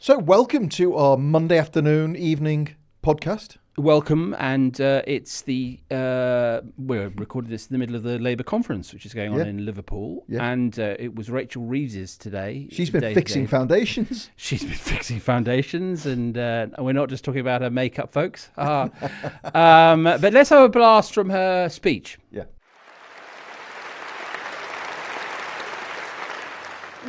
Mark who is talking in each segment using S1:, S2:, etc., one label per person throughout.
S1: So welcome to our Monday afternoon, evening podcast.
S2: Welcome, and it's we're recording this in the middle of the Labour conference, which is going on in Liverpool, and it was Rachel Reeves' today.
S1: She's been fixing foundations.
S2: She's been fixing foundations, and we're not just talking about her makeup, folks. But let's have a blast from her speech.
S1: Yeah.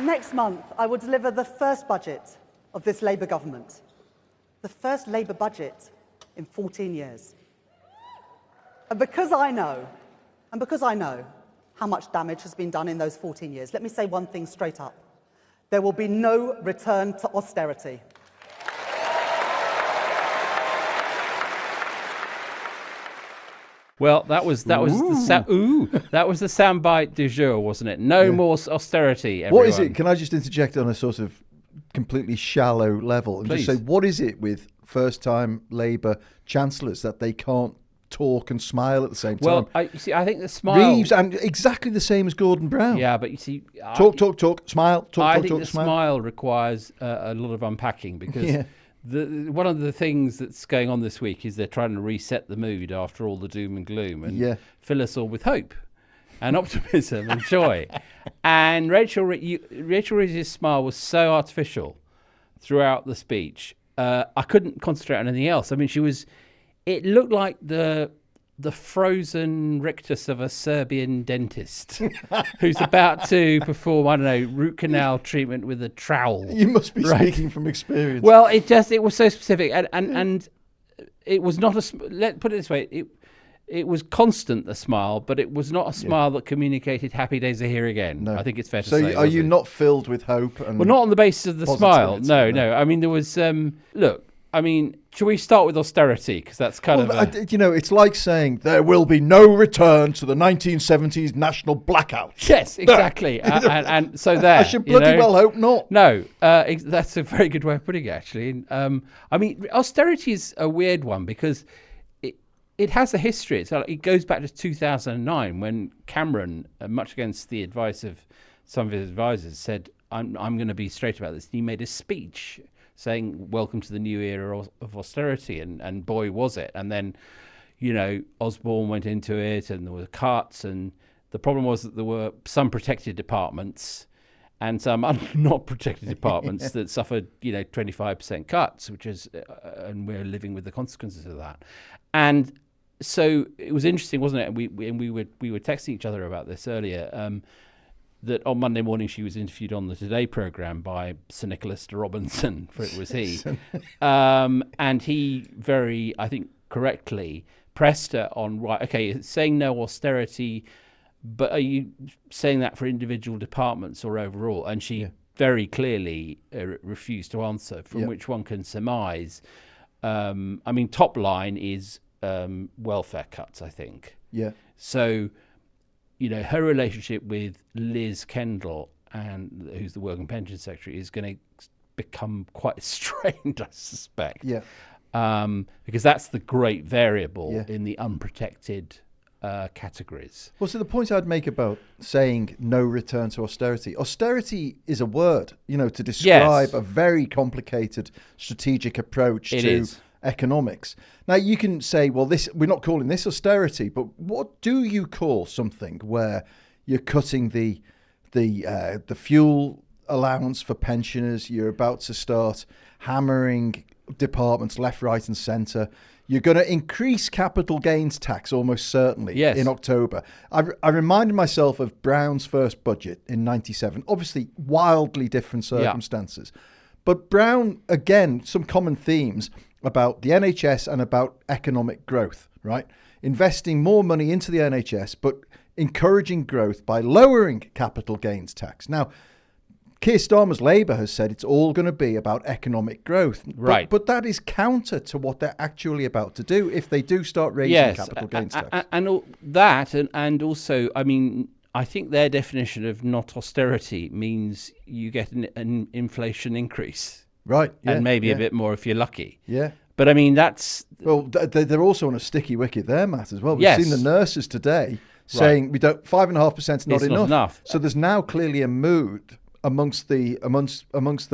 S3: Next month, I will deliver the first budget of this Labour government, the first Labour budget in 14 years. And because I know how much damage has been done in those 14 years, let me say one thing straight up. There will be no return to austerity.
S2: Well, that was the soundbite du jour, wasn't it? No more austerity. Everyone.
S1: What is it? Can I just interject on a sort of completely shallow level and
S2: Please.
S1: just say, what is it with first-time Labour chancellors that they can't talk and smile at the same time?
S2: Well, I think the smile...
S1: Reeves, and exactly the same as Gordon Brown.
S2: Yeah, but you see...
S1: Talk, smile,
S2: I think the smile requires a lot of unpacking because one of the things that's going on this week is they're trying to reset the mood after all the doom and gloom and fill us all with hope and optimism and joy. And Rachel Reeves' smile was so artificial throughout the speech. I couldn't concentrate on anything else. I mean, it looked like the frozen rictus of a Serbian dentist who's about to perform, I don't know, root canal treatment with a trowel.
S1: You must be speaking from experience.
S2: Well, it was so specific. And it was not let's put it this way. It was constant, the smile, but it was not a smile that communicated happy days are here again. No. I think it's fair to say.
S1: So are you not filled with hope? And
S2: well, not on the basis of the smile. No. I mean, there was, look, I mean, should we start with austerity? Because that's kind of
S1: it's like saying there will be no return to the 1970s national blackout.
S2: Yes, exactly. and so there.
S1: I should bloody well hope not.
S2: No, that's a very good way of putting it, actually. I mean, austerity is a weird one because it has a history. It goes back to 2009 when Cameron, much against the advice of some of his advisors, said, I'm going to be straight about this. And he made a speech saying, welcome to the new era of austerity. And boy, was it. And then, Osborne went into it and there were cuts. And the problem was that there were some protected departments and some not protected departments that suffered, 25% cuts, which is, and we're living with the consequences of that. And so it was interesting, wasn't it? And we were texting each other about this earlier. That on Monday morning she was interviewed on the Today programme by Sir Nicholas de Robinson, for it was he, and he very, I think, correctly pressed her on saying no austerity, but are you saying that for individual departments or overall? And she very clearly refused to answer, from which one can surmise. I mean, top line is welfare cuts, I think. Yeah. So, her relationship with Liz Kendall, who's the Work and Pension Secretary, is going to become quite strained, I suspect. Yeah. Because that's the great variable in the unprotected categories.
S1: Well, so the point I'd make about saying no return to austerity. Austerity is a word, to describe a very complicated strategic approach to economics. Now you can say, well, we're not calling this austerity, but what do you call something where you're cutting the fuel allowance for pensioners, you're about to start hammering departments left, right and centre, you're going to increase capital gains tax almost certainly in October. I reminded myself of Brown's first budget in 97, obviously wildly different circumstances. But Brown, again, some common themes about the NHS and about economic growth, right? Investing more money into the NHS, but encouraging growth by lowering capital gains tax. Now, Keir Starmer's Labour has said it's all going to be about economic growth. Right. But that is counter to what they're actually about to do if they do start raising capital gains tax.
S2: And also, I mean, I think their definition of not austerity means you get an inflation increase.
S1: Right. Yeah,
S2: and maybe a bit more if you're lucky.
S1: Yeah.
S2: But I mean, that's...
S1: Well, they're also on a sticky wicket there, Matt, as well. We've seen the nurses today saying 5.5% is not enough. So there's now clearly a mood amongst the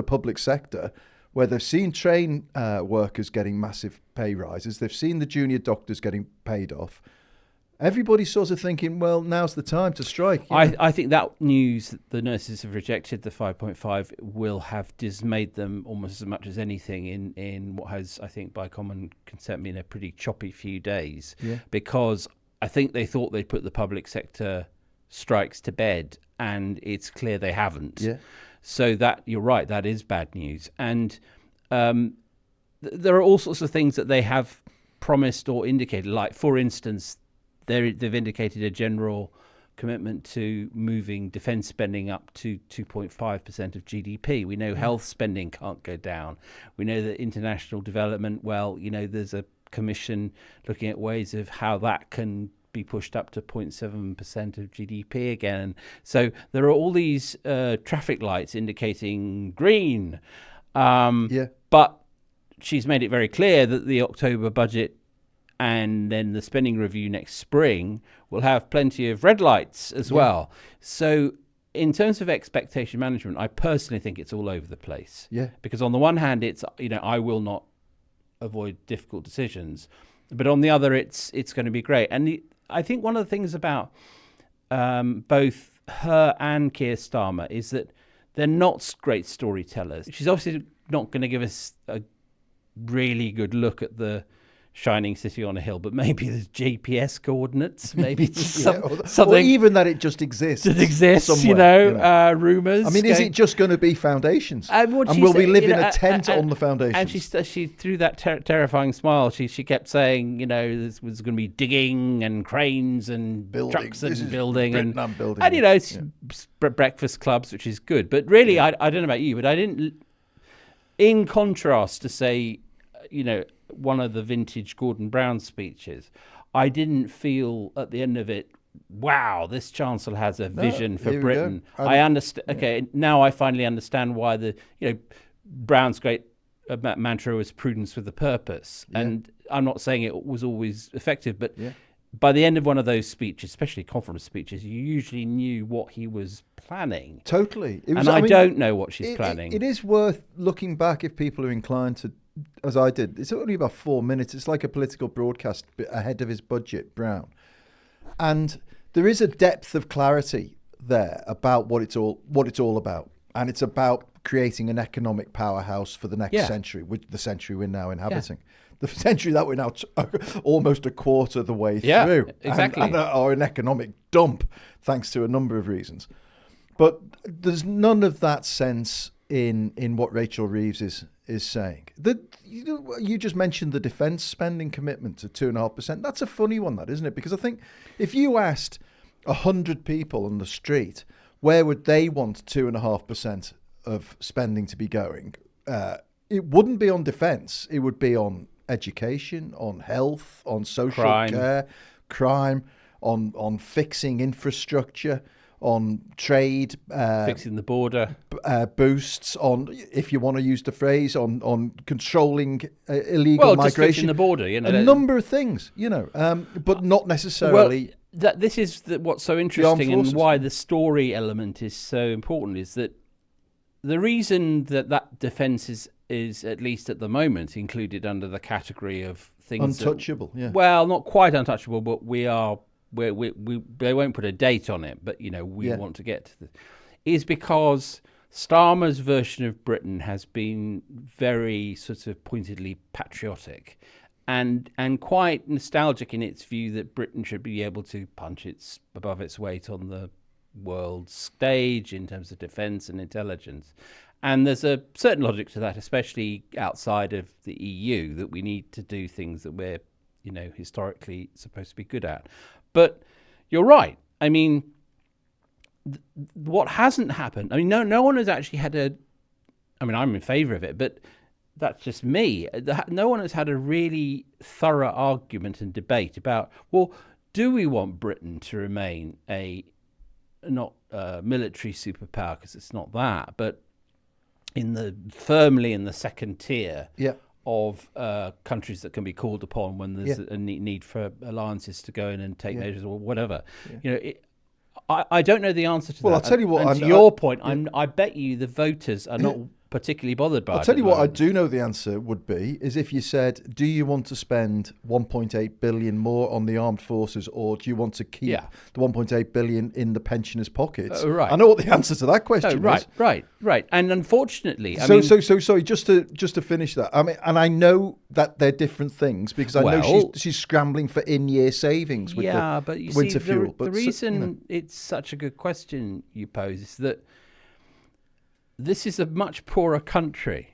S1: public sector where they've seen train workers getting massive pay rises, they've seen the junior doctors getting paid off. Everybody's sort of thinking, well, now's the time to strike.
S2: I think that news that the nurses have rejected the 5.5 will have dismayed them almost as much as anything in what has, I think, by common consent, been a pretty choppy few days.
S1: Yeah.
S2: Because I think they thought they'd put the public sector strikes to bed, and it's clear they haven't.
S1: Yeah.
S2: So that, you're right, that is bad news. And there are all sorts of things that they have promised or indicated. Like, for instance, they've indicated a general commitment to moving defence spending up to 2.5% of GDP. We know health spending can't go down. We know that international development, well, there's a commission looking at ways of how that can be pushed up to 0.7% of GDP again. So there are all these traffic lights indicating green. But she's made it very clear that the October budget and then the spending review next spring will have plenty of red lights as well. So in terms of expectation management, I personally think it's all over the place.
S1: Yeah.
S2: Because on the one hand, it's, I will not avoid difficult decisions, but on the other, it's going to be great. And I think one of the things about both her and Keir Starmer is that they're not great storytellers. She's obviously not going to give us a really good look at the shining city on a hill, but maybe there's GPS coordinates, maybe something,
S1: or even that it just exists.
S2: It exists,
S1: somewhere,
S2: rumours.
S1: I mean, is it just going to be foundations? And will we live in a tent on the foundations?
S2: And she threw that terrifying smile. She kept saying, this was going to be digging and cranes and trucks and building and breakfast clubs, which is good. But really, I don't know about you, but I didn't. In contrast to say, one of the vintage Gordon Brown speeches, I didn't feel at the end of it, wow, this Chancellor has a vision for Britain. I understand. Okay, now I finally understand why Brown's great mantra was prudence with a purpose. Yeah. And I'm not saying it was always effective, but by the end of one of those speeches, especially conference speeches, you usually knew what he was planning.
S1: Totally.
S2: I don't know what she's planning.
S1: It is worth looking back if people are inclined to, as I did. It's only about 4 minutes. It's like a political broadcast ahead of his budget, Brown. And there is a depth of clarity there about what it's all about. And it's about creating an economic powerhouse for the next century, the century we're now inhabiting. The century that we're now almost a quarter of the way through.
S2: Exactly.
S1: And are an economic dump, thanks to a number of reasons. But there's none of that sense in what Rachel Reeves is saying. You just mentioned the defence spending commitment to 2.5%. That's a funny one, that, isn't it? Because I think if you asked 100 people on the street where would they want 2.5% of spending to be going, it wouldn't be on defence. It would be on education, on health, on social care, crime, on fixing infrastructure, on trade,
S2: fixing the border,
S1: boosts, on, if you want to use the phrase, on controlling illegal migration,
S2: just fixing the border,
S1: a number of things, but not necessarily.
S2: This is what's so interesting, and why the story element is so important, is that the reason that defence is at least at the moment included under the category of things
S1: untouchable.
S2: Well, not quite untouchable, but they won't put a date on it, but we want to get to this, is because Starmer's version of Britain has been very sort of pointedly patriotic and quite nostalgic in its view that Britain should be able to punch above its weight on the world stage in terms of defence and intelligence. And there's a certain logic to that, especially outside of the EU, that we need to do things that we're historically supposed to be good at. But you're right. I mean, what hasn't happened, no one has actually had I'm in favour of it, but that's just me. No one has had a really thorough argument and debate about, well, do we want Britain to remain not a military superpower, because it's not that, but firmly in the second tier of countries that can be called upon when there's a need for alliances to go in and take measures or whatever. I don't know the answer to that.
S1: Well, I'll tell you what.
S2: And to your point, I bet you the voters are not particularly bothered by it.
S1: I'll tell you what I do know the answer would be, is if you said, do you want to spend 1.8 billion more on the armed forces, or do you want to keep the 1.8 billion in the pensioners' pockets?
S2: Right.
S1: I know what the answer to that question is.
S2: Right. And unfortunately,
S1: so sorry, just to finish that. I mean, and I know that they're different things, because I know she's scrambling for in-year savings with
S2: but you
S1: winter
S2: see,
S1: fuel.
S2: The reason it's such a good question you pose is that this is a much poorer country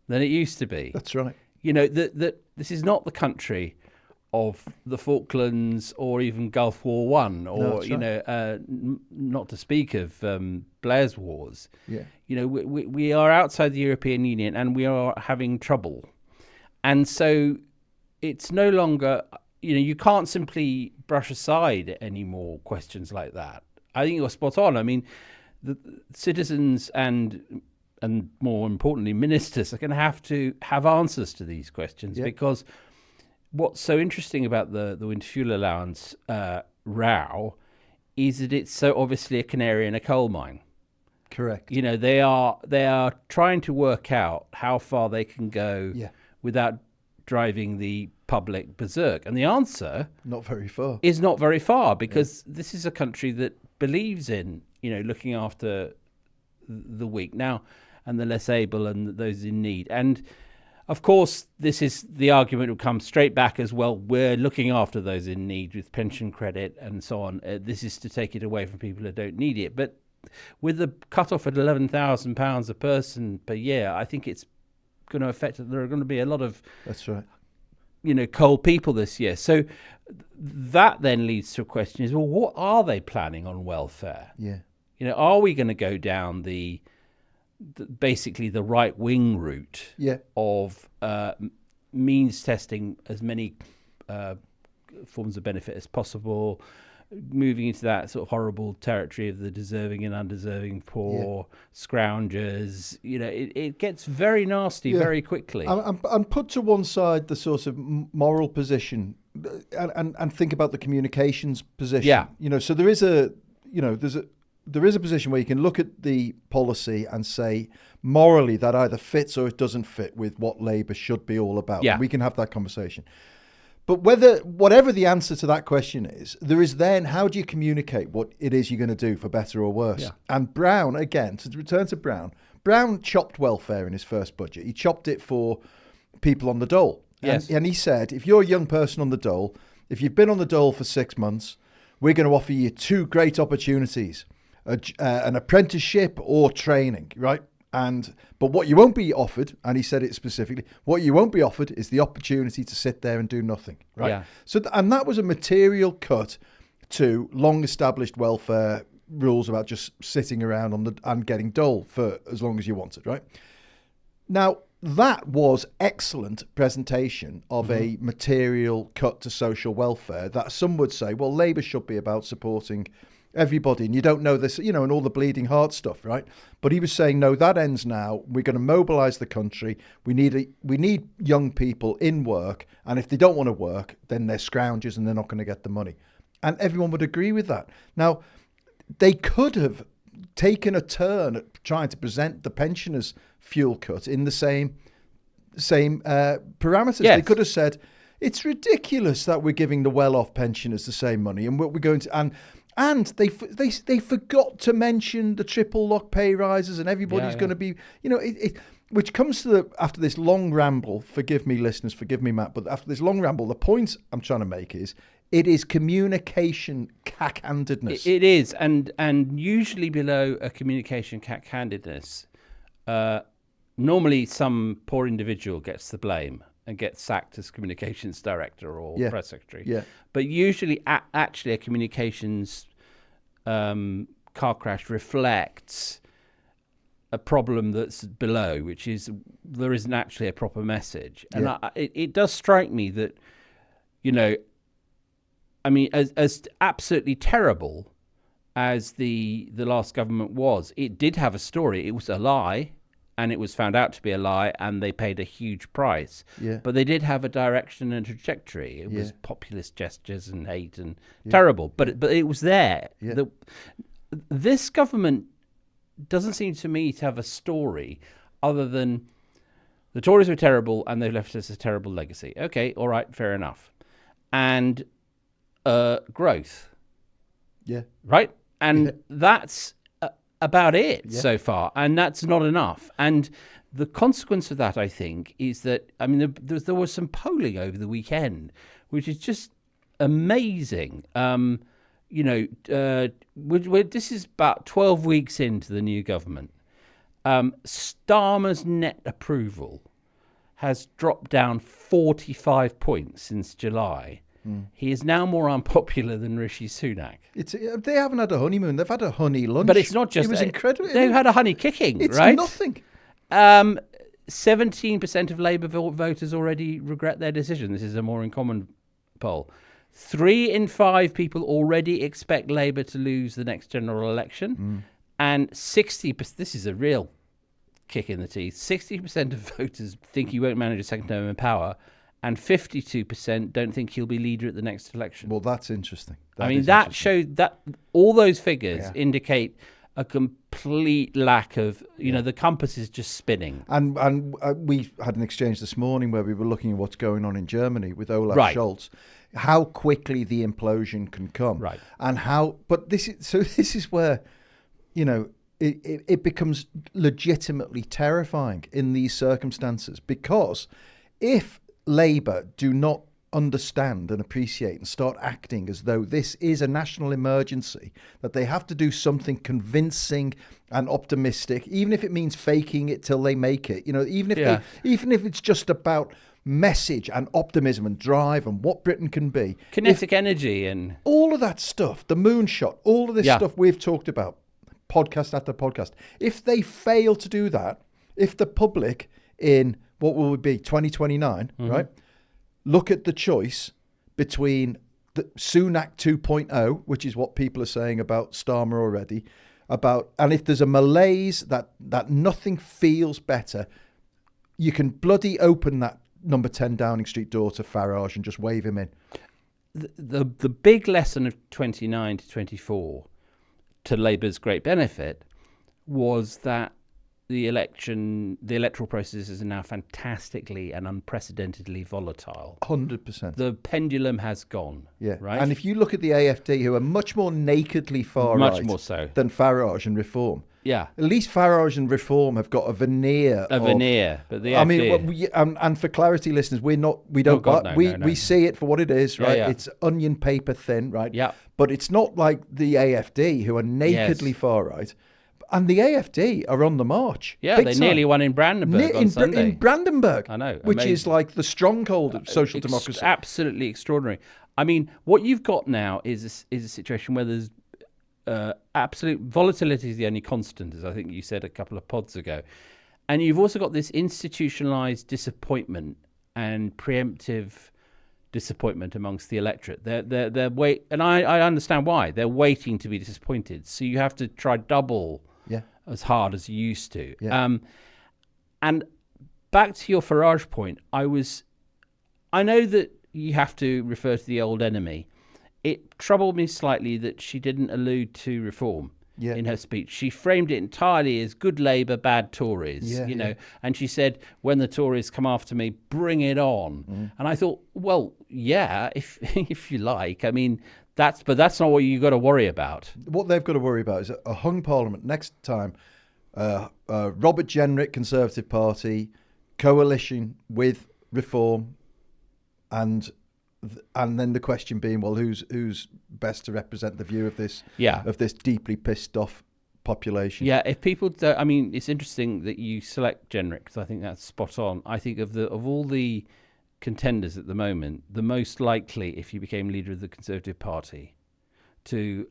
S2: than it used to be.
S1: That's right.
S2: You know, that this is not the country of the Falklands or even Gulf War One, or not to speak of Blair's wars.
S1: Yeah.
S2: You know, we are outside the European Union and we are having trouble, and so it's no longer. You know, you can't simply brush aside any more questions like that. I think you're spot on. I mean, the citizens and more importantly, ministers are going to have answers to these questions, because what's so interesting about the winter fuel allowance row is that it's so obviously a canary in a coal mine.
S1: Correct.
S2: You know, they are trying to work out how far they can go without driving the public berserk, and the answer is not very far, because this is a country that believes in, you know, looking after the weak now and the less able and those in need. And of course, this is the argument will come straight back as well. We're looking after those in need with pension credit and so on. This is to take it away from people who don't need it. But with the cut-off at £11,000 a person per year, I think it's going to affect. There are going to be a lot of you know, coal people this year. So that then leads to a question: is, well, what are they planning on welfare?
S1: Yeah.
S2: You know, are we going to go down basically the right wing route of means testing as many forms of benefit as possible, moving into that sort of horrible territory of the deserving and undeserving poor, scroungers? You know, it gets very nasty very quickly.
S1: And put to one side the sort of moral position and think about the communications position. Yeah. You know, so there is a position where you can look at the policy and say morally that either fits or it doesn't fit with what Labour should be all about. Yeah. We can have that conversation. But whatever the answer to that question is, there is then how do you communicate what it is you're going to do for better or worse? Yeah. And Brown, again, to return to Brown chopped welfare in his first budget. He chopped it for people on the dole. Yes. And he said, if you're a young person on the dole, if you've been on the dole for 6 months, we're going to offer you two great opportunities, an apprenticeship or training, right? But what you won't be offered, and he said it specifically, what you won't be offered is the opportunity to sit there and do nothing, right? Yeah. So, and that was a material cut to long-established welfare rules about just sitting around and getting dole for as long as you wanted, right? Now, that was excellent presentation of a material cut to social welfare that some would say, well, Labour should be about supporting everybody, and you don't know this, you know, and all the bleeding heart stuff, right? But he was saying, no, that ends now. We're going to mobilise the country. We need young people in work, and if they don't want to work, then they're scroungers and they're not going to get the money. And everyone would agree with that. Now, they could have taken a turn at trying to present the pensioners' fuel cut in the same parameters. Yes. They could have said, it's ridiculous that we're giving the well-off pensioners the same money, and we're going to and they forgot to mention the triple lock pay rises, and everybody's going to be, you know, which comes to after this long ramble. Forgive me, listeners, forgive me, Matt, but after this long ramble, the point I'm trying to make is it is communication cack-handedness.
S2: It is, and usually below a communication cack-handedness, normally some poor individual gets the blame and gets sacked as communications director or press secretary. Yeah. But usually, actually, a communications car crash reflects a problem that's below, which is there isn't actually a proper message. And it does strike me that, you know, I mean, as absolutely terrible as the last government was, it did have a story. It was a lie. And it was found out to be a lie, and they paid a huge price. Yeah. But they did have a direction and trajectory. It was populist gestures and hate and terrible, but it was there. Yeah. This government doesn't seem to me to have a story. other than the Tories were terrible and they left us a terrible legacy. Okay, all right, fair enough. And growth.
S1: Yeah.
S2: Right? And that's about it so far. And that's not enough. And the consequence of that, I think, is that, I mean, there was some polling over the weekend, which is just amazing. This is about 12 weeks into the new government. Starmer's net approval has dropped down 45 points since July. He is now more unpopular than Rishi Sunak.
S1: They haven't had a honeymoon. They've had a honey lunch.
S2: But it's not just...
S1: It was incredible.
S2: They've had a honey kicking,
S1: it's
S2: right?
S1: It's nothing.
S2: 17% of Labour voters already regret their decision. This is a More in Common poll. 3 in 5 people already expect Labour to lose the next general election. And 60%, this is a real kick in the teeth, 60% of voters think he won't manage a second term in power, and 52% don't think he'll be leader at the next election.
S1: Well, that's interesting.
S2: That shows that all those figures indicate a complete lack of, the compass is just spinning.
S1: And we had an exchange this morning where we were looking at what's going on in Germany with Olaf Scholz, how quickly the implosion can come.
S2: Right.
S1: And this is where, it becomes legitimately terrifying in these circumstances, because if Labour do not understand and appreciate and start acting as though this is a national emergency, that they have to do something convincing and optimistic, even if it means faking it till they make it, even if it's just about message and optimism and drive and what Britain can be.
S2: Kinetic energy and...
S1: all of that stuff, the moonshot, all of this stuff we've talked about, podcast after podcast. If they fail to do that, if the public in, what will it be, 2029, right, look at the choice between the Sunak 2.0, which is what people are saying about Starmer already, and if there's a malaise that nothing feels better, you can bloody open that number 10 Downing Street door to Farage and just wave him in.
S2: The big lesson of 29 to 24, to Labour's great benefit, was that the electoral processes are now fantastically and unprecedentedly volatile.
S1: 100%.
S2: The pendulum has gone.
S1: Yeah.
S2: Right.
S1: And if you look at the AFD, who are much more nakedly far
S2: much more so
S1: than Farage and Reform.
S2: Yeah.
S1: At least Farage and Reform have got a veneer.
S2: But the AFD...
S1: and for clarity, listeners, we see it for what it is, right? It's onion paper thin, right?
S2: Yeah.
S1: But it's not like the AFD, who are nakedly far right. And the AFD are on the march.
S2: Yeah, they nearly won in Brandenburg on Sunday.
S1: In Brandenburg.
S2: I know.
S1: Which is like the stronghold of social democracy.
S2: Absolutely extraordinary. I mean, what you've got now is a situation where there's absolute volatility is the only constant, as I think you said a couple of pods ago. And you've also got this institutionalized disappointment and preemptive disappointment amongst the electorate. They're wait, and I understand why. They're waiting to be disappointed. So you have to try double as hard as you used to.
S1: Yeah.
S2: And back to your Farage point, I know that you have to refer to the old enemy. It troubled me slightly that she didn't allude to Reform in her speech. She framed it entirely as good Labour, bad Tories, and she said, when the Tories come after me, bring it on. And I thought, well, yeah, if you like. I mean, that's not what you got to worry about.
S1: What they've got to worry about is a hung parliament next time. Robert Jenrick, Conservative Party, coalition with Reform, and then the question being, well, who's best to represent the view of this deeply pissed off population?
S2: Yeah, if people don't, I mean, it's interesting that you select Jenrick, because I think that's spot on. I think of all the contenders at the moment, the most likely, if you became leader of the Conservative Party, to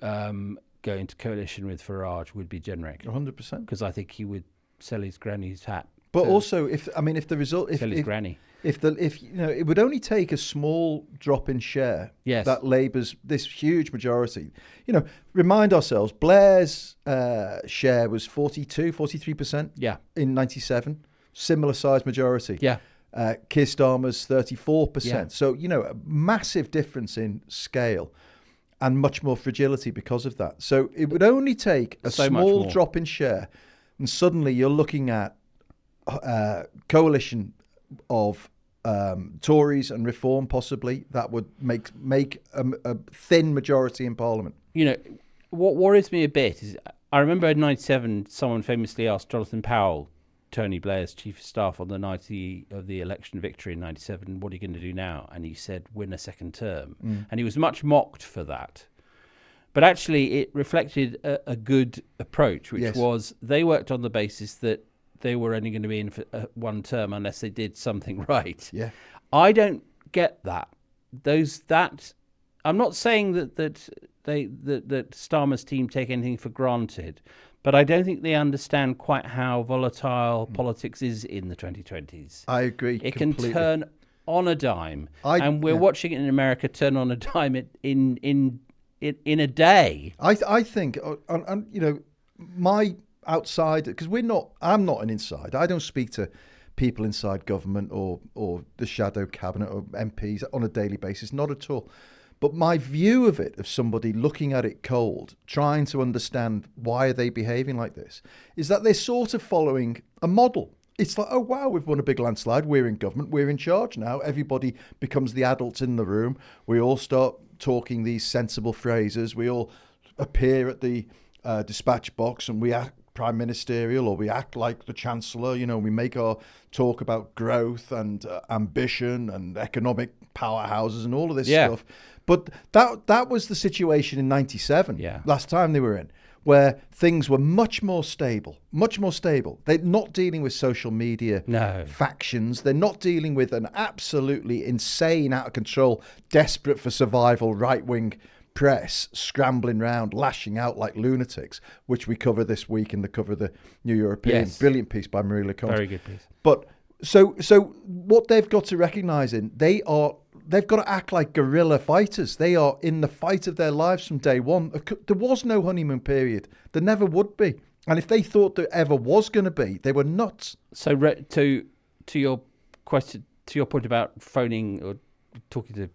S2: go into coalition with Farage would be Jenrick.
S1: 100%.
S2: Because I think he would sell his granny's hat.
S1: But also, if the result,
S2: sell his granny.
S1: If it would only take a small drop in share that Labour's this huge majority, remind ourselves, Blair's share was 43% in 97, similar size majority.
S2: Yeah.
S1: Keir Starmer's 34%. Yeah. So, a massive difference in scale and much more fragility because of that. So it would only take a small drop in share, and suddenly you're looking at coalition of Tories and Reform, possibly, that would make a thin majority in Parliament.
S2: You know, what worries me a bit is I remember in '97 someone famously asked Jonathan Powell, Tony Blair's chief of staff, on the night of the election victory in '97, what are you going to do now? And he said, win a second term. And he was much mocked for that. But actually it reflected a good approach, which was they worked on the basis that they were only going to be in for one term unless they did something right.
S1: Yeah,
S2: I don't get that. I'm not saying that Starmer's team take anything for granted, but I don't think they understand quite how volatile politics is in the 2020s.
S1: I agree.
S2: It
S1: completely.
S2: can turn on a dime, and we're watching it in America turn on a dime in a day.
S1: I think, and you know, my outside, because I'm not an insider. I don't speak to people inside government or the shadow cabinet or MPs on a daily basis, not at all. But my view of it, of somebody looking at it cold, trying to understand why are they behaving like this, is that they're sort of following a model. It's like, oh, wow, we've won a big landslide. We're in government. We're in charge now. Everybody becomes the adults in the room. We all start talking these sensible phrases. We all appear at the dispatch box and we act prime ministerial, or we act like the Chancellor. You know, we make our talk about growth and ambition and economic powerhouses and all of this stuff. But that was the situation in '97, last time they were in, where things were much more stable. They're not dealing with social media factions. They're not dealing with an absolutely insane, out of control, desperate for survival right-wing press scrambling around, lashing out like lunatics, which we cover this week in the cover of the New European. Brilliant piece by Marie Leconte.
S2: Very good piece.
S1: But so what they've got to recognise they've got to act like guerrilla fighters. They are in the fight of their lives from day one. There was no honeymoon period. There never would be. And if they thought there ever was going to be, they were nuts.
S2: So to your question, to your point about phoning or talking to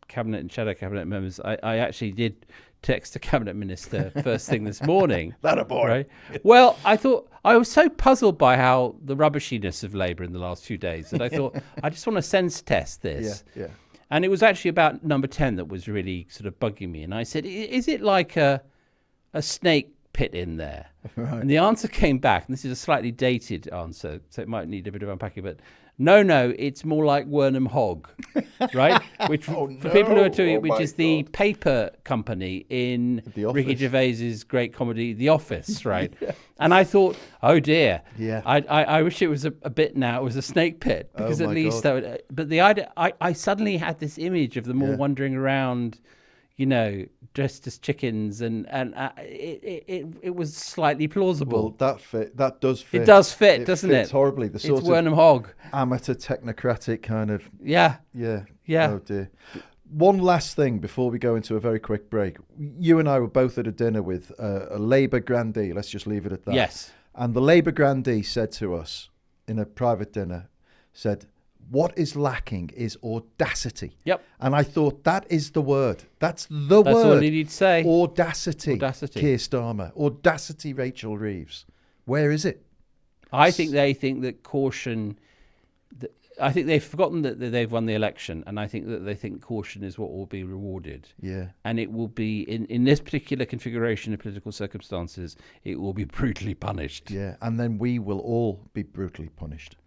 S2: cabinet and shadow cabinet members, I actually did text a cabinet minister first thing this morning.
S1: That a boy.
S2: Right? Well, I was so puzzled by how the rubbishiness of Labour in the last few days that I thought I just want to sense test this.
S1: Yeah.
S2: And it was actually about number 10 that was really sort of bugging me. And I said, is it like a snake pit in there? Right. And the answer came back, and this is a slightly dated answer, so it might need a bit of unpacking, but no, it's more like Wernham Hogg, right? Which for people who are doing it, which is the paper company in Ricky Gervais's great comedy, The Office, right? And I thought, oh dear, I wish it was a bit now. It was a snake pit, because at least that would. But the idea, I suddenly had this image of them all wandering around, you know, dressed as chickens, and it was slightly plausible.
S1: Well, that does fit.
S2: It does fit, doesn't it?
S1: It's horribly. The sort
S2: it's Wernham Hogg.
S1: Amateur technocratic kind of.
S2: Yeah.
S1: Oh dear. One last thing before we go into a very quick break. You and I were both at a dinner with a Labour grandee. Let's just leave it at that.
S2: Yes.
S1: And the Labour grandee said to us in a private dinner, what is lacking is audacity.
S2: Yep.
S1: And I thought, that is the word. That's the word.
S2: That's all you need to say.
S1: Audacity. Keir Starmer. Audacity, Rachel Reeves. Where is it?
S2: I think they think that caution... I think they've forgotten that they've won the election, and I think that they think caution is what will be rewarded.
S1: Yeah.
S2: And it will be, in this particular configuration of political circumstances, it will be brutally punished.
S1: Yeah, and then we will all be brutally punished.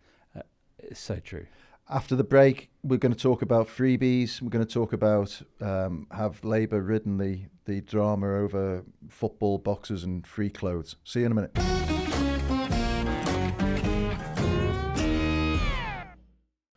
S2: It's so true.
S1: After the break, we're going to talk about freebies. We're going to talk about have Labour ridden the drama over football, boxers and free clothes. See you in a minute.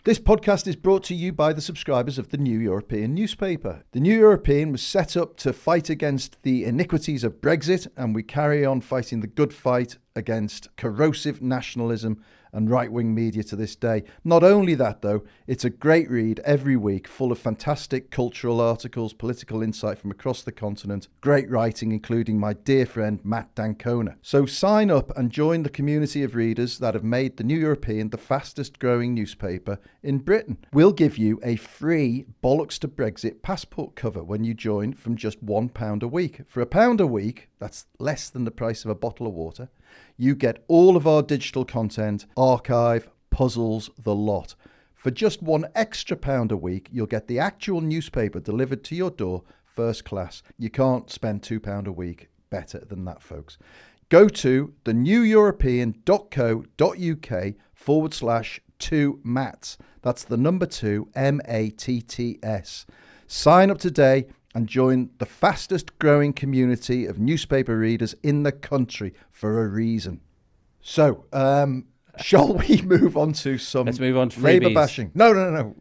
S1: This podcast is brought to you by the subscribers of the New European newspaper. The New European was set up to fight against the iniquities of Brexit, and we carry on fighting the good fight against corrosive nationalism and right-wing media to this day. Not only that, though, it's a great read every week, full of fantastic cultural articles, political insight from across the continent, great writing, including my dear friend Matt Dancona. So sign up and join the community of readers that have made the New European the fastest growing newspaper in Britain. We'll give you a free Bollocks to Brexit passport cover when you join from just £1 a week. For £1 a week, that's less than the price of a bottle of water, You get all of our digital content, archive, puzzles, the lot. For just £1 extra a week, you'll get the actual newspaper delivered to your door, first class. You can't spend £2 a week better than that, folks. Go to theneweuropean.co.uk/2Matts. That's the number 2, MATTS. Sign up today and join the fastest growing community of newspaper readers in the country for a reason. So, shall we move on to some
S2: Let's move on to
S1: Labour
S2: freebies.
S1: bashing? No.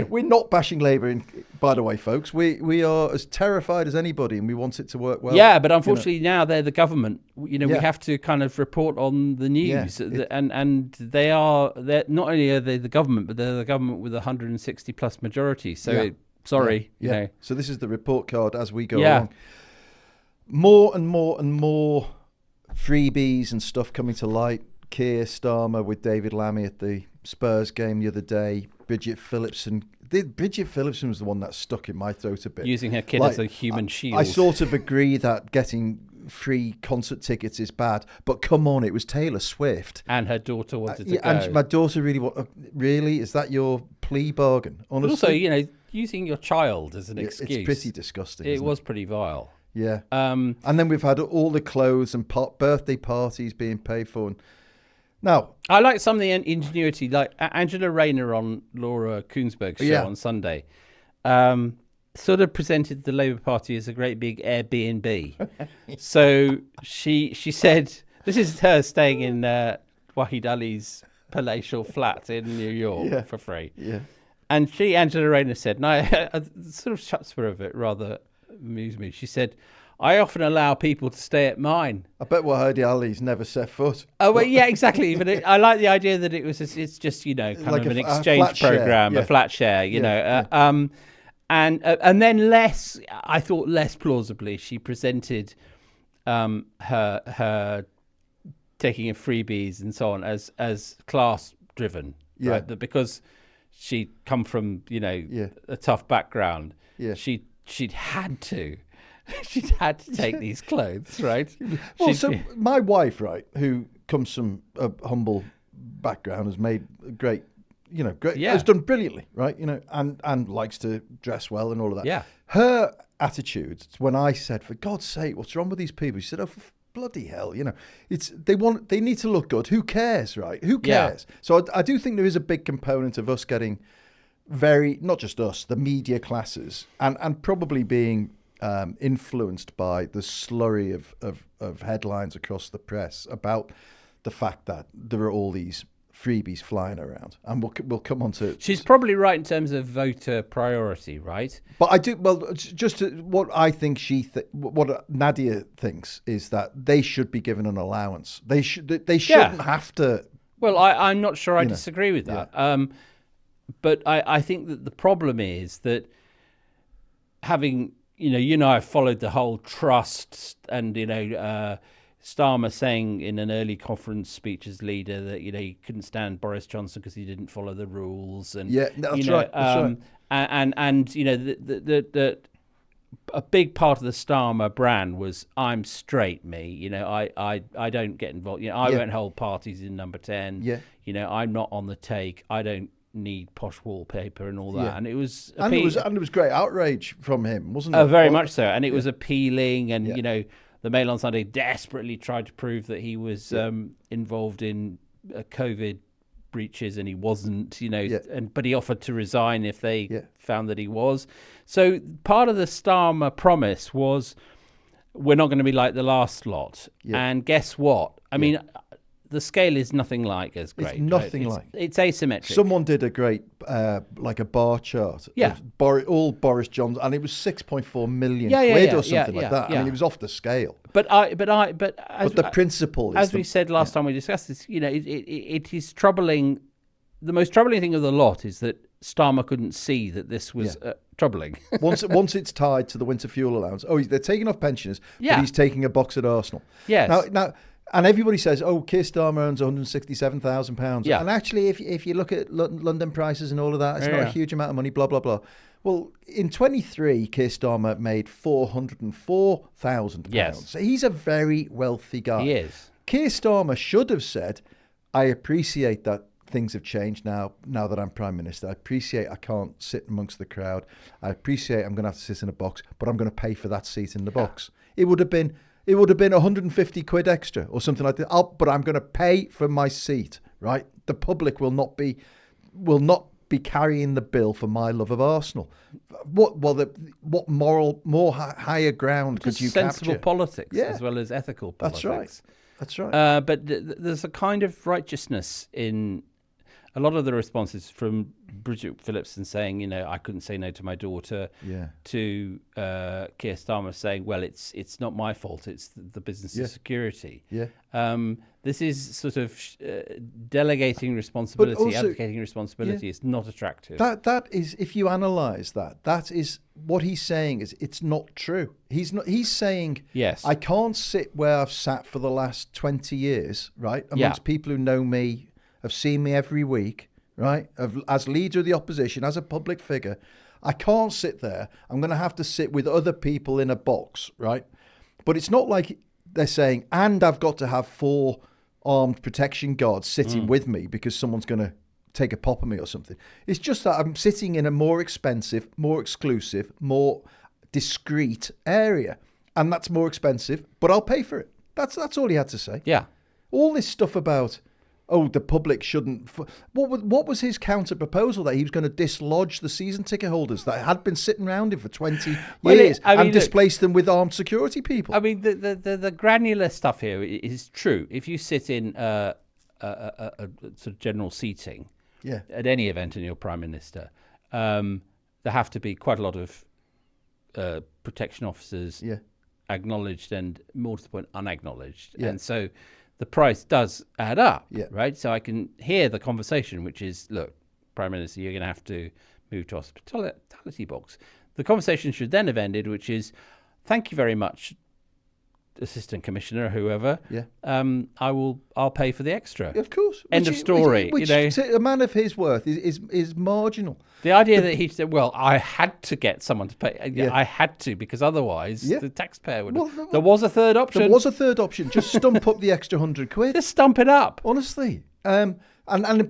S1: We're not bashing Labour, by the way, folks. We are as terrified as anybody, and we want it to work well.
S2: Yeah, but unfortunately now they're the government. We
S1: Yeah.
S2: have to kind of report on the news,
S1: Yeah,
S2: and they're not only are they the government, but they're the government with 160 plus majority. So
S1: Yeah.
S2: sorry,
S1: Yeah. So this is the report card as we go
S2: Yeah.
S1: along. More and more freebies and stuff coming to light. Keir Starmer with David Lammy at the Spurs game the other day. Bridget Phillipson was the one that stuck in my throat a bit.
S2: using her kid as a human shield.
S1: I sort of agree that getting free concert tickets is bad, but come on, it was Taylor Swift.
S2: and her daughter wanted to go.
S1: And my daughter really, is that your plea bargain?
S2: But
S1: Honestly,
S2: also, using your child as an excuse.
S1: it's pretty disgusting.
S2: It
S1: isn't
S2: was pretty vile.
S1: Yeah. And then we've had all the clothes and birthday parties being paid for. And now,
S2: I like some of the ingenuity, like Angela Rayner on Laura Kuenssberg's show on Sunday, sort of presented the Labour Party as a great big Airbnb. So she said, this is her staying in Wahid Ali's palatial flat in New York for free.
S1: Yeah.
S2: And Angela Rayner said, and I sort of chutzpah of it rather amused me. She said, I often allow people to stay at mine.
S1: I bet Wahid Ali's never set foot.
S2: Oh, well, yeah, exactly. But I like the idea that it's just kind
S1: like
S2: of an
S1: a
S2: exchange
S1: flat
S2: program,
S1: share.
S2: a flat share, and then less plausibly, she presented her taking of freebies and so on as class driven, right? That because she'd come from a tough background, she'd had to take these clothes, right?
S1: Well, so my wife, right, who comes from a humble background, has made great, has done brilliantly, right, and likes to dress well and all of that.
S2: Yeah.
S1: Her attitude when I said, for God's sake, what's wrong with these people? She said, oh, for bloody hell, they need to look good. Who cares, right? Who cares? Yeah. So I do think there is a big component of us getting not just us, the media classes, and probably being influenced by the slurry of headlines across the press about the fact that there are all these freebies flying around, and we'll come on to.
S2: She's probably right in terms of voter priority, right?
S1: But I do what I think what Nadia thinks is that they should be given an allowance. They shouldn't have to.
S2: Well, I'm not sure I disagree with that. Yeah. But I think that the problem is that having I've followed the whole trust and Starmer saying in an early conference speech as leader that he couldn't stand Boris Johnson because he didn't follow the rules, and
S1: that's right.
S2: And the a big part of the Starmer brand was I'm straight, me. I don't get involved. I won't hold parties in Number 10. Yeah. I'm not on the take. I don't need posh wallpaper and all that. Yeah. And it was
S1: there was great outrage from him, wasn't there?
S2: Very much so. And it was appealing, and the Mail on Sunday desperately tried to prove that he was involved in COVID breaches, and he wasn't, but he offered to resign if they found that he was. So part of the Starmer promise was, we're not going to be like the last lot. Yeah. And guess what? I mean, the scale is nothing like as great.
S1: It's nothing like.
S2: It's asymmetric.
S1: Someone did a great, like a bar chart.
S2: Yeah.
S1: Of all Boris Johnson, and it was 6.4 million quid or something like that. I mean, it was off the scale.
S2: But
S1: the principle is,
S2: as we said last time we discussed this, it is troubling. The most troubling thing of the lot is that Starmer couldn't see that this was troubling.
S1: once it's tied to the winter fuel allowance, they're taking off pensioners, but he's taking a box at Arsenal.
S2: Yes.
S1: Now. And everybody says, Keir Starmer earns £167,000. Yeah. And actually, if you look at London prices and all of that, it's not a huge amount of money, blah, blah, blah. Well, in 23, Keir Starmer made £404,000.
S2: Yes.
S1: So he's a very wealthy guy.
S2: He is.
S1: Keir Starmer should have said, I appreciate that things have changed now that I'm Prime Minister. I appreciate I can't sit amongst the crowd. I appreciate I'm going to have to sit in a box, but I'm going to pay for that seat in the box. It would have been 150 quid extra or something like that. But I'm going to pay for my seat, right? The public will not be carrying the bill for my love of Arsenal. What more higher ground could you capture?
S2: Sensible politics as well as ethical politics.
S1: That's right.
S2: But there's a kind of righteousness in a lot of the responses, from Bridget Phillipson saying, I couldn't say no to my daughter, to Keir Starmer saying, well, it's not my fault, it's the business's security. This is sort of delegating responsibility, abdicating responsibility. It's not attractive.
S1: That is, if you analyse that is what he's saying is it's not true. He's saying,
S2: yes,
S1: I can't sit where I've sat for the last 20 years, right? Amongst people who know me, have seen me every week, right? As leader of the opposition, as a public figure, I can't sit there. I'm going to have to sit with other people in a box, right? But it's not like they're saying, and I've got to have 4 armed protection guards sitting with me because someone's going to take a pop at me or something. It's just that I'm sitting in a more expensive, more exclusive, more discreet area. And that's more expensive, but I'll pay for it. That's all he had to say.
S2: Yeah.
S1: All this stuff about, the public shouldn't. What was his counter proposal, that he was going to dislodge the season ticket holders that had been sitting around him for 20 years and displace them with armed security people?
S2: I mean, the granular stuff here is true. If you sit in a sort of general seating at any event and you're Prime Minister, there have to be quite a lot of protection officers acknowledged and, more to the point, unacknowledged. And so the price does add up, right? So I can hear the conversation, which is, look, Prime Minister, you're going to have to move to hospitality box. The conversation should then have ended, which is, thank you very much, Assistant Commissioner, whoever. I'll pay for the extra.
S1: Of course.
S2: End of story.
S1: Which a man of his worth is marginal.
S2: The idea that he said, well, I had to get someone to pay. I had to, because otherwise the taxpayer would. There was a third option.
S1: There was a third option. Just stump up the extra 100 quid.
S2: Just stump it up.
S1: Honestly. And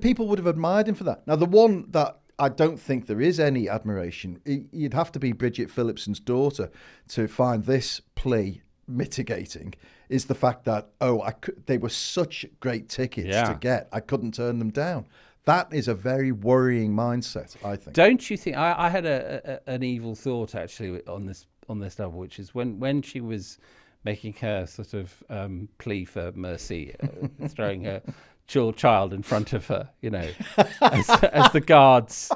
S1: people would have admired him for that. Now, the one that I don't think there is any admiration, you'd have to be Bridget Phillipson's daughter to find this plea mitigating, is the fact that they were such great tickets to get, I couldn't turn them down. That is a very worrying mindset, I think.
S2: Don't you think? I had an evil thought actually on this level, which is when she was making her sort of plea for mercy, throwing her child in front of her, as the guards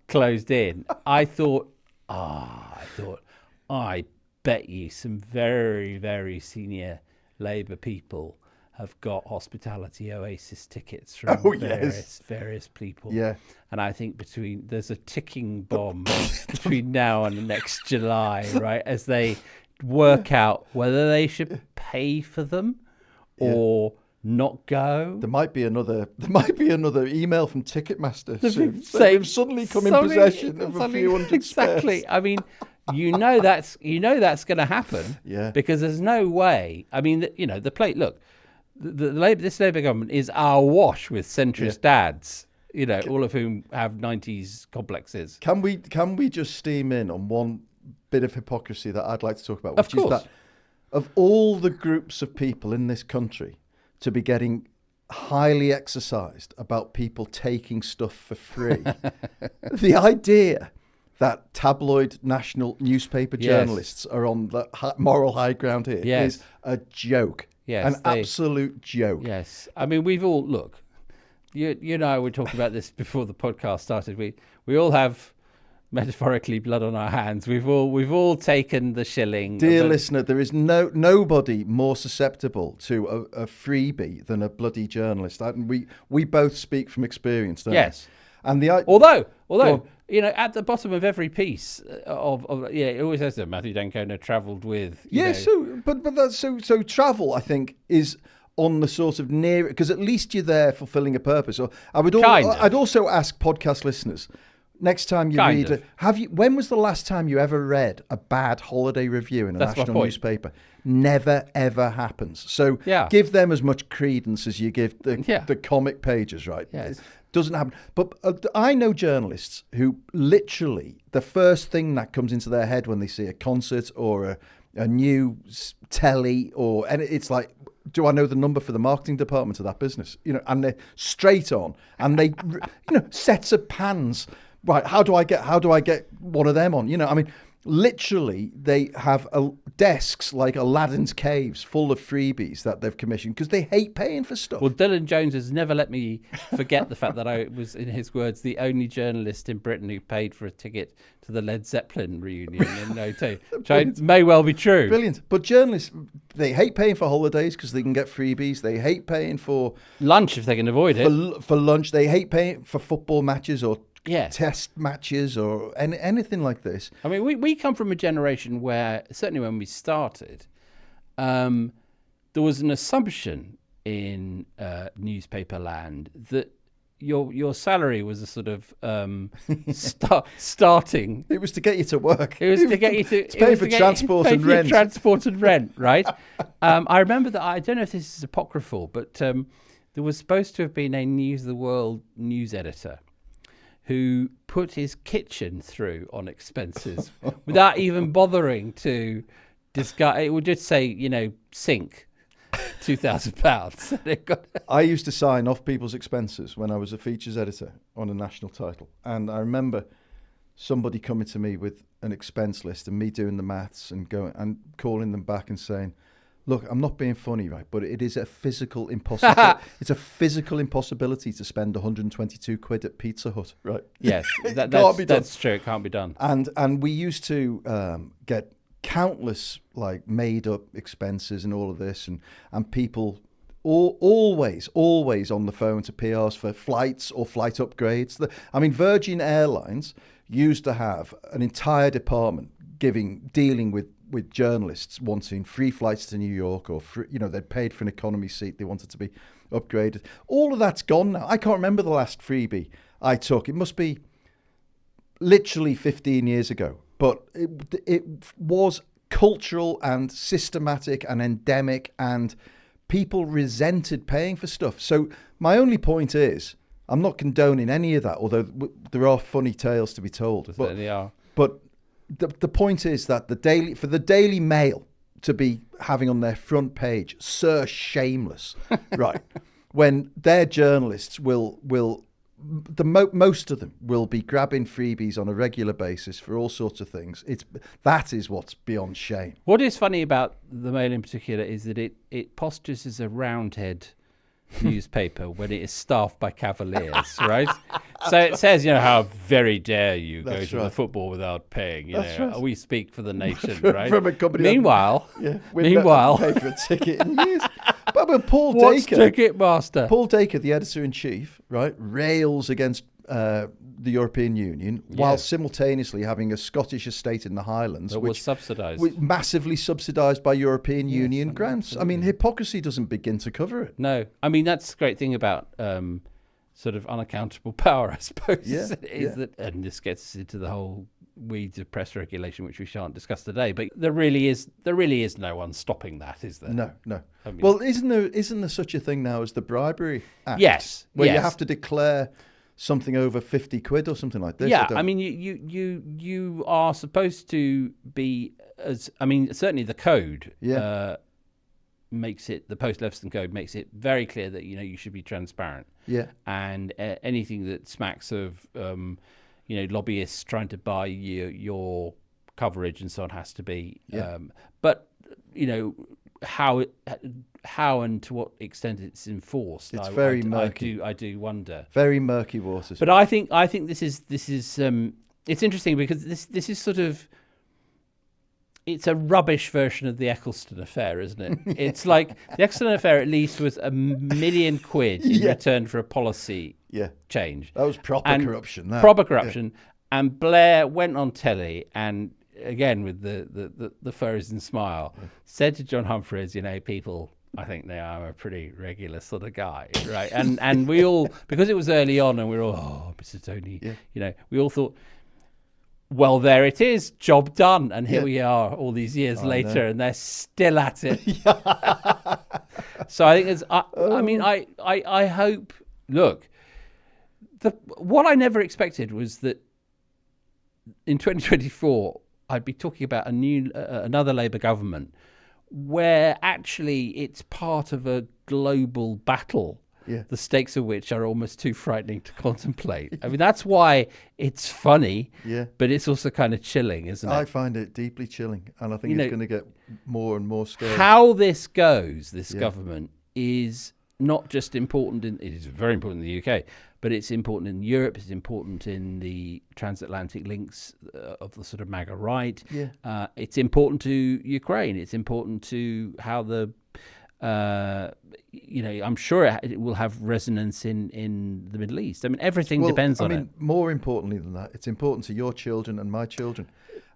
S2: closed in. I thought, I bet you some very, very senior Labour people have got Hospitality Oasis tickets from various people.
S1: Yeah.
S2: And I think there's a ticking bomb between now and next July, right? As they work out whether they should pay for them or not go.
S1: There might be another email from Ticketmaster soon. They've suddenly come in possession of a few hundred
S2: exactly.
S1: spares.
S2: I mean, that's going to happen.
S1: Yeah.
S2: Because there's no way. I mean, the plate. Look, this Labour government is awash with centrist dads. All of whom have 90s complexes.
S1: Can we just steam in on one bit of hypocrisy that I'd like to talk about, which is that of all the groups of people in this country to be getting highly exercised about people taking stuff for free, the idea that tabloid national newspaper journalists are on the moral high ground here is a joke.
S2: Yes,
S1: absolute joke.
S2: Yes. I mean, we've all, look, you and I were talking about this before the podcast started. We all have, metaphorically, blood on our hands. We've all taken the shilling.
S1: Dear listener, there is nobody more susceptible to a freebie than a bloody journalist. We both speak from experience, don't we? And
S2: although at the bottom of every piece it always says that Matthew Dancona travelled with.
S1: So travel, I think, is on the sort of near, because at least you're there fulfilling a purpose. Or I'd also ask podcast listeners, Next time you read when was the last time you ever read a bad holiday review in a national newspaper? Never ever happens. So give them as much credence as you give the comic pages, right?
S2: Yes.
S1: It doesn't happen. But I know journalists who literally the first thing that comes into their head when they see a concert or a new telly and it's like, do I know the number for the marketing department of that business? And they're straight on, and they, sets of pans. Right, how do I get one of them on? I mean, literally, they have desks like Aladdin's caves full of freebies that they've commissioned because they hate paying for stuff.
S2: Well, Dylan Jones has never let me forget the fact that I was, in his words, the only journalist in Britain who paid for a ticket to the Led Zeppelin reunion in '02, which may well be true.
S1: Brilliant. But journalists, they hate paying for holidays because they can get freebies. They hate paying for
S2: lunch if they can avoid it.
S1: For lunch, they hate paying for football matches or
S2: yes.
S1: test matches or anything like this.
S2: I mean, we come from a generation where, certainly when we started, there was an assumption in newspaper land that your salary was a sort of starting.
S1: It was to get you to work.
S2: It was to get you to
S1: pay for transport and rent.
S2: Transport and rent, right? I remember that. I don't know if this is apocryphal, but there was supposed to have been a News of the World news editor who put his kitchen through on expenses without even bothering to discuss. It would just say, sink £2,000.
S1: I used to sign off people's expenses when I was a features editor on a national title. And I remember somebody coming to me with an expense list and me doing the maths and going and calling them back and saying, look, I'm not being funny, right? But it is a physical impossibility. It's a physical impossibility to spend 122 quid at Pizza Hut, right?
S2: Yes, that's true. It can't be done.
S1: And we used to get countless made up expenses and all of this, and people always on the phone to PRs for flights or flight upgrades. Virgin Airlines used to have an entire department dealing with journalists wanting free flights to New York, or they'd paid for an economy seat, they wanted to be upgraded. All of that's gone now. I can't remember the last freebie I took. It must be literally 15 years ago, but it was cultural and systematic and endemic, and people resented paying for stuff. So my only point is, I'm not condoning any of that, although there are funny tales to be told. But the point is that for the Daily Mail to be having on their front page, Sir Shameless, right, when their journalists most of them will be grabbing freebies on a regular basis for all sorts of things. That is what's beyond shame.
S2: What is funny about the Mail in particular is that it postures as a Roundhead newspaper when it is staffed by cavaliers, right? So it says, how very dare you go to the football without paying? We speak for the nation, right?
S1: From a company.
S2: Meanwhile,
S1: pay for a ticket in years. But Paul Dacre,
S2: Ticketmaster?
S1: Paul Dacre, the editor-in-chief, right, rails against the European Union while simultaneously having a Scottish estate in the Highlands,
S2: which was subsidised,
S1: massively subsidised by European Union grants. Absolutely. Hypocrisy doesn't begin to cover it.
S2: No, that's the great thing about sort of unaccountable power, I suppose. That, and this gets us into the whole weeds of press regulation, which we shan't discuss today. But there really is no one stopping that, is there?
S1: No. Well, isn't there such a thing now as the Bribery Act?
S2: Yes.
S1: Where you have to declare something over 50 quid or something like this.
S2: Yeah, you are supposed to be certainly the code makes it, the Post-Leveson Code makes it very clear that you should be transparent.
S1: Yeah.
S2: And anything that smacks of lobbyists trying to buy your coverage and so on has to be. But how and to what extent it's enforced,
S1: it's very murky.
S2: I do wonder.
S1: Very murky waters.
S2: But I think this is it's interesting because this is sort of, it's a rubbish version of the Eccleston affair, isn't it? It's like the Eccleston affair at least was £1 million in return for a policy change.
S1: That was proper corruption.
S2: And Blair went on telly and, again with the furries and smile, said to John Humphreys, people I think they are a pretty regular sort of guy, right? And we all, because it was early on, and we were all, oh, Mr. Tony, we all thought, well, there it is, job done. And here we are all these years later, and they're still at it. So I think I hope, look, what I never expected was that in 2024, I'd be talking about another Labour government where actually it's part of a global battle, the stakes of which are almost too frightening to contemplate. I mean, that's why it's funny, but it's also kind of chilling, isn't it?
S1: I find it deeply chilling, and I think it's going to get more and more scary.
S2: How this goes, this government, is not just important it is very important in the UK, but it's important in Europe, it's important in the transatlantic links of the sort of MAGA right. It's important to Ukraine. It's important to how I'm sure it will have resonance in the Middle East. I mean, everything depends on it.
S1: More importantly than that, it's important to your children and my children.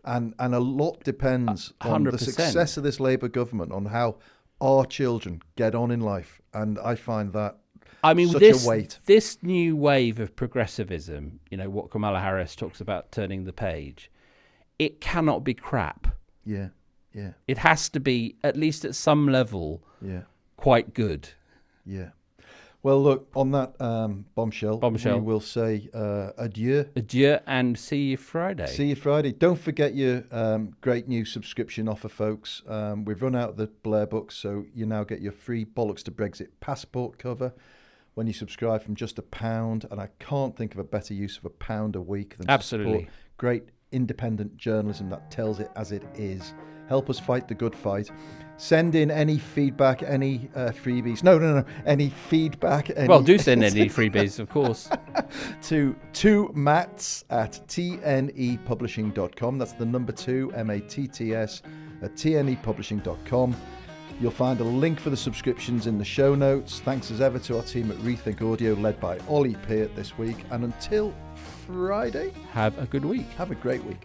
S1: And a lot depends 100%. On the success of this Labour government, on how our children get on in life. And I find that such a weight.
S2: This new wave of progressivism, what Kamala Harris talks about turning the page, it cannot be crap.
S1: Yeah.
S2: It has to be, at least at some level, quite good.
S1: Yeah. Well, look, on that bombshell, we will say adieu.
S2: Adieu, and see you Friday.
S1: See you Friday. Don't forget your great new subscription offer, folks. We've run out of the Blair books, so you now get your free Bollocks to Brexit passport cover when you subscribe from just £1. And I can't think of a better use of £1 a week than to support great independent journalism that tells it as it is. Help us fight the good fight. Send in any feedback, any freebies. No. Any feedback.
S2: Do send any freebies, of course.
S1: to Matts at tnepublishing.com. That's the number 2, MATTS, at tnepublishing.com. You'll find a link for the subscriptions in the show notes. Thanks as ever to our team at Rethink Audio, led by Ollie Peart this week. And until Friday,
S2: have a good week.
S1: Have a great week.